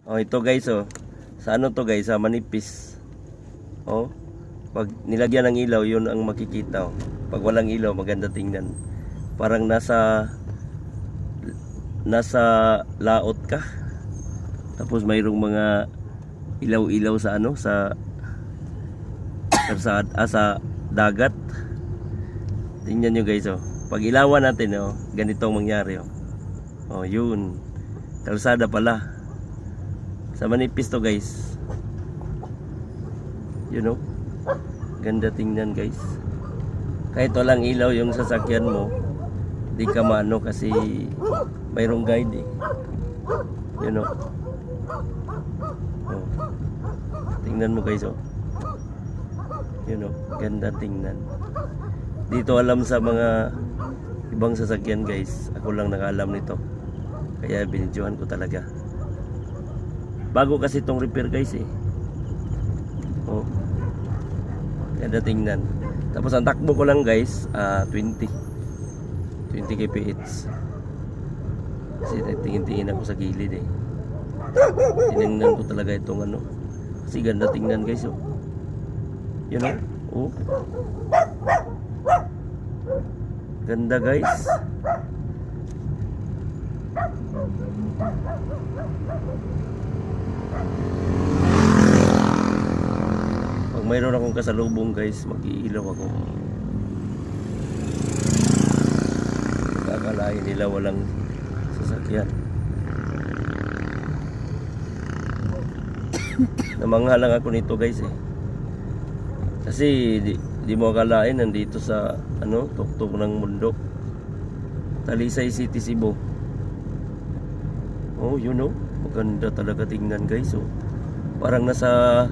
Oh, ito guys, oh. Sa ano to guys, sa manipis. Oh. Pag nilagyan ng ilaw, yun ang makikita, oh. Pag walang ilaw, maganda tingnan. Parang nasa laot ka. Tapos mayroong mga ilaw-ilaw sa ano, sa sa dagat. Tingnan nyo guys, oh. Pag ilawan natin, oh, ganito ang mangyari, oh. Oh, yun. Kalsada pala. Sa manipis to guys. You know? Ganda tingnan guys. Kahit walang ilaw yung sasakyan mo, di ka maano kasi mayroong guide eh. You know? Oh. Tingnan mo guys, oh. You know? Ganda tingnan. Dito alam sa mga ibang sasakyan guys. Ako lang nakaalam nito. Kaya binidyohan ko talaga. Bago kasi itong repair guys eh. Oh. Ganda tingnan. Tapos ang takbo ko lang guys, 20 kph. Kasi tingin-tingin ako sa gilid eh. Tinignan ko talaga itong ano. Kasi ganda tingnan guys, oh. You know? Oh. Ganda guys. Pag mayroon akong kasalubong guys, mag-iilaw ako. Kakalain nila walang sasakyan. Namangha lang ako nito guys eh. Kasi di mo akalain nandito sa ano, tuktok ng mundo. Talisay City, Cebu. Oh, you know, maganda talaga tingnan guys, oh. Parang nasa